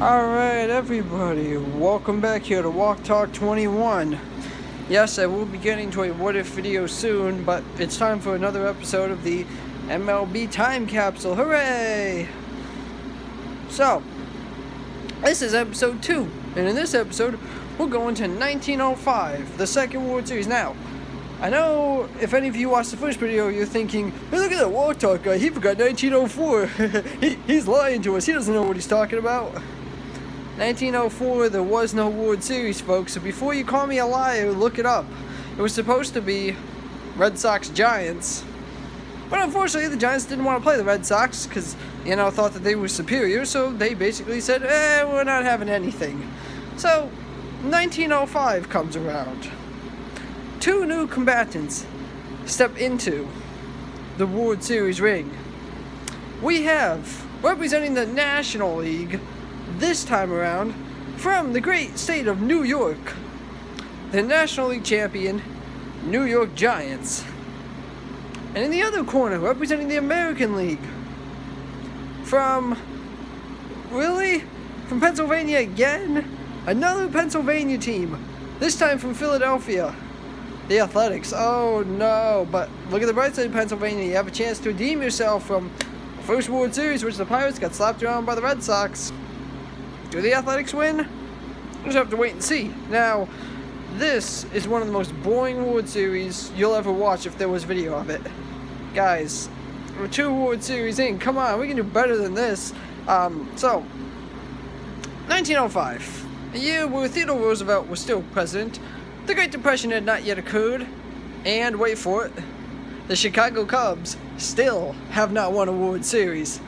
Alright everybody, welcome back here to Walk Talk 21. Yes, I will be getting to a what if video soon, but it's time for another episode of the MLB time capsule. Hooray! So, this is episode 2, and in this episode, we're going to 1905, the second World Series. Now, I know if any of you watched the first video, you're thinking, hey, look at that Walk Talk guy, he forgot 1904. He's lying to us, he doesn't know what he's talking about. 1904, there was no World Series, folks, so before you call me a liar, look it up. It was supposed to be Red Sox-Giants, but unfortunately the Giants didn't want to play the Red Sox because, thought that they were superior, so they basically said, we're not having anything. So, 1905 comes around. Two new combatants step into the World Series ring. We have, representing the National League, this time around, from the great state of New York, the National League champion, New York Giants. And in the other corner, representing the American League, from Pennsylvania again? Another Pennsylvania team, this time from Philadelphia, the Athletics. Oh no, but look at the bright side of Pennsylvania, you have a chance to redeem yourself from the first World Series, which the Pirates got slapped around by the Red Sox. Do the Athletics win? We'll just have to wait and see. Now, this is one of the most boring World Series you'll ever watch if there was video of it. Guys, we're 2 World Series in. Come on, we can do better than this. 1905. A year where Theodore Roosevelt was still president. The Great Depression had not yet occurred. And, wait for it, the Chicago Cubs still have not won a World Series.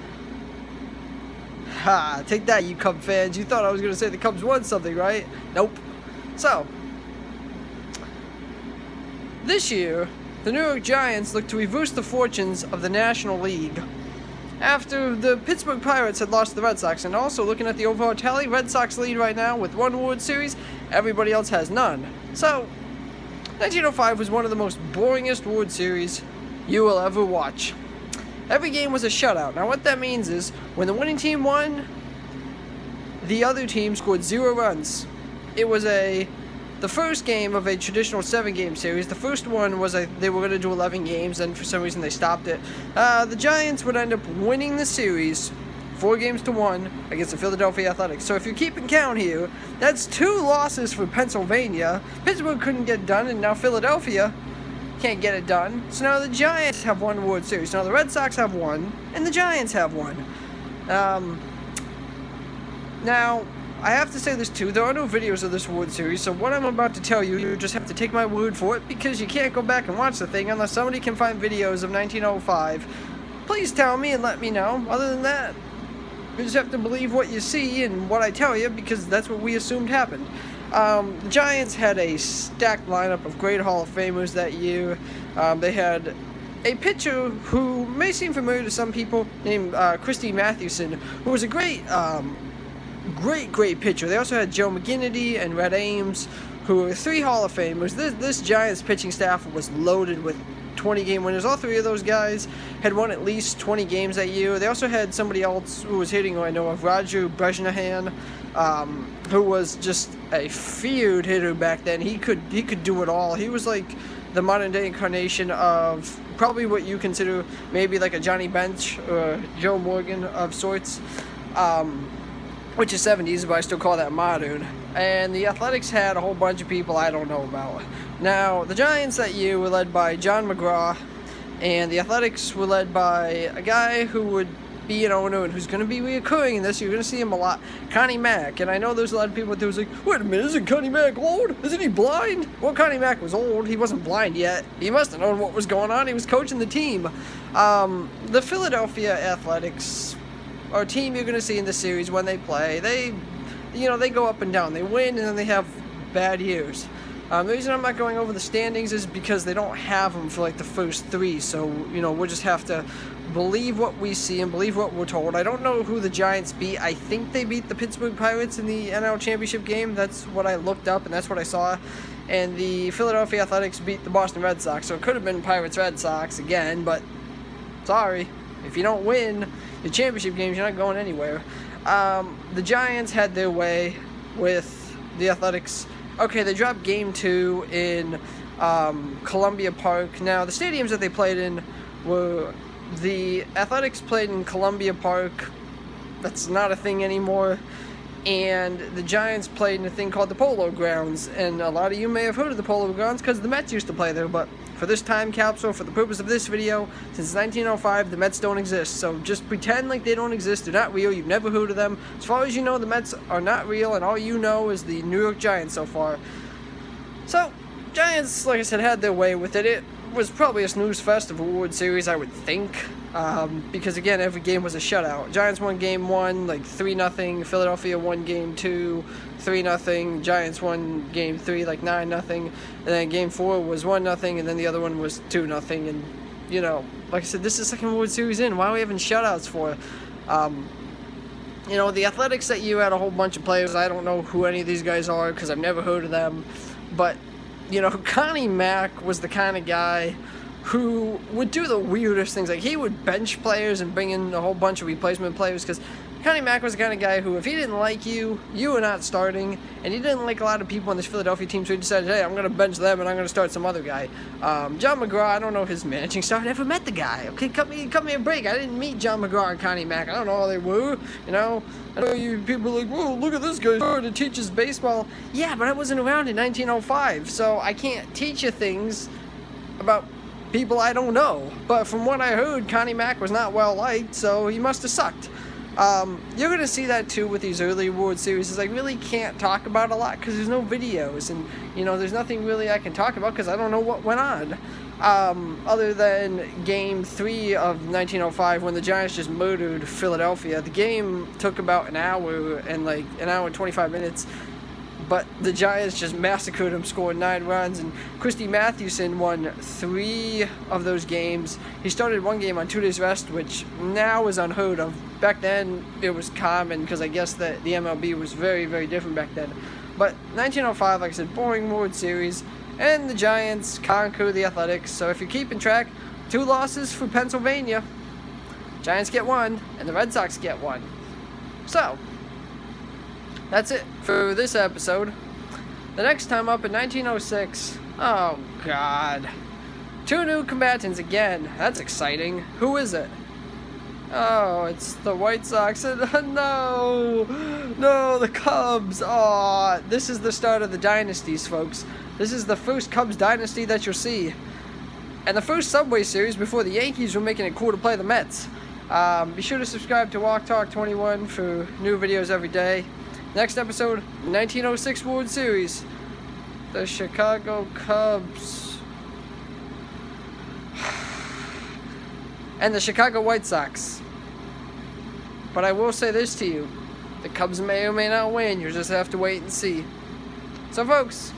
Ha, take that, you Cub fans. You thought I was going to say the Cubs won something, right? Nope. So, this year, the New York Giants look to reverse the fortunes of the National League. After the Pittsburgh Pirates had lost to the Red Sox, and also looking at the overall tally, Red Sox lead right now with 1 World Series, everybody else has none. So, 1905 was one of the most boringest World Series you will ever watch. Every game was a shutout. Now what that means is, when the winning team won, the other team scored 0 runs. It was the first game of a traditional 7-game series. The first one was they were going to do 11 games, and for some reason they stopped it. The Giants would end up winning the series 4-1 against the Philadelphia Athletics. So if you're keeping count here, that's 2 losses for Pennsylvania. Pittsburgh couldn't get done, and now Philadelphia can't get it done. So now the Giants have 1 World Series. Now the Red Sox have 1, and the Giants have 1. Now, I have to say this too, there are no videos of this World Series, so what I'm about to tell you, you just have to take my word for it, because you can't go back and watch the thing unless somebody can find videos of 1905. Please tell me and let me know. Other than that, you just have to believe what you see and what I tell you, because that's what we assumed happened. The Giants had a stacked lineup of great Hall of Famers that year. They had a pitcher who may seem familiar to some people named Christy Mathewson, who was a great pitcher. They also had Joe McGinnity and Red Ames, who were 3 Hall of Famers. This Giants pitching staff was loaded with 20-game winners. All 3 of those guys had won at least 20 games that year. They also had somebody else who was hitting, who I know of, Roger Brejnahan, who was just a feared hitter back then. He could do it all. He was like the modern day incarnation of probably what you consider maybe like a Johnny Bench or Joe Morgan of sorts, which is 70s, but I still call that modern. And the Athletics had a whole bunch of people I don't know about. Now, the Giants that year were led by John McGraw, and the Athletics were led by a guy who would be an owner and who's going to be reoccurring in this. You're going to see him a lot, Connie Mack. And I know there's a lot of people that was like, wait a minute, isn't Connie Mack old? Isn't he blind? Well, Connie Mack was old. He wasn't blind yet. He must have known what was going on. He was coaching the team. The Philadelphia Athletics are a team you're going to see in the series when they play. They go up and down. They win, and then they have bad years. The reason I'm not going over the standings is because they don't have them for like the first 3, so we'll just have to believe what we see and believe what we're told. I don't know who the Giants beat. I think they beat the Pittsburgh Pirates in the NL Championship game. That's what I looked up, and that's what I saw. And the Philadelphia Athletics beat the Boston Red Sox, so it could have been Pirates Red Sox again, but sorry, if you don't win the championship games, you're not going anywhere. The Giants had their way with the Athletics. Okay, they dropped Game 2 in Columbia Park. Now, the stadiums that they played in were... The Athletics played in Columbia Park. That's not a thing anymore. And the Giants played in a thing called the Polo Grounds. And a lot of you may have heard of the Polo Grounds because the Mets used to play there. But for this time capsule, for the purpose of this video, since 1905, the Mets don't exist. So just pretend like they don't exist. They're not real. You've never heard of them. As far as you know, the Mets are not real. And all you know is the New York Giants so far. So, Giants, like I said, had their way with it. It was probably a snooze fest of a World Series, I would think, because again, every game was a shutout. Giants won Game 1, like 3-0. Philadelphia won Game 2, 3-0. Giants won Game 3, like 9-0. And then Game 4 was 1-0, and then the other one was 2-0. And, you know, like I said, this is the second World Series in. Why are we having shutouts for? You know, the Athletics that you had a whole bunch of players. I don't know who any of these guys are because I've never heard of them. But, you know, Connie Mack was the kind of guy who would do the weirdest things. Like, he would bench players and bring in a whole bunch of replacement players because Connie Mack was the kind of guy who, if he didn't like you, you were not starting. And he didn't like a lot of people on this Philadelphia team, so he decided, hey, I'm going to bench them and I'm going to start some other guy. John McGraw, I don't know his managing staff. I never met the guy. Okay, cut me a break. I didn't meet John McGraw and Connie Mack. I don't know how they were, you know. I know you people are like, whoa, look at this guy starting to teach us baseball. Yeah, but I wasn't around in 1905, so I can't teach you things about people I don't know. But from what I heard, Connie Mack was not well liked, so he must have sucked. You're going to see that too with these early World Series. I really can't talk about a lot because there's no videos, and you know, there's nothing really I can talk about because I don't know what went on. Other than Game 3 of 1905 when the Giants just murdered Philadelphia. The game took about an hour and like an hour and 25 minutes. But the Giants just massacred them, scored 9 runs, and Christy Mathewson won 3 of those games. He started one game on 2 days rest, which now is unheard of. Back then, it was common, because I guess that the MLB was very, very different back then. But 1905, like I said, boring World Series, and the Giants conquer the Athletics. So if you're keeping track, 2 losses for Pennsylvania. Giants get 1, and the Red Sox get 1. So that's it for this episode. The next time up in 1906, oh god, 2 new combatants again. That's exciting. Who is it? Oh, it's the White Sox. No, the Cubs. Oh, this is the start of the dynasties, folks. This is the first Cubs dynasty that you'll see. And the first Subway Series before the Yankees were making it cool to play the Mets. Be sure to subscribe to Walk Talk 21 for new videos every day. Next episode, 1906 World Series. The Chicago Cubs. And the Chicago White Sox. But I will say this to you. The Cubs may or may not win. You just have to wait and see. So folks,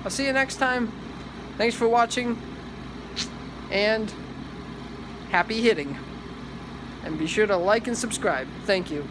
I'll see you next time. Thanks for watching. And happy hitting. And be sure to like and subscribe. Thank you.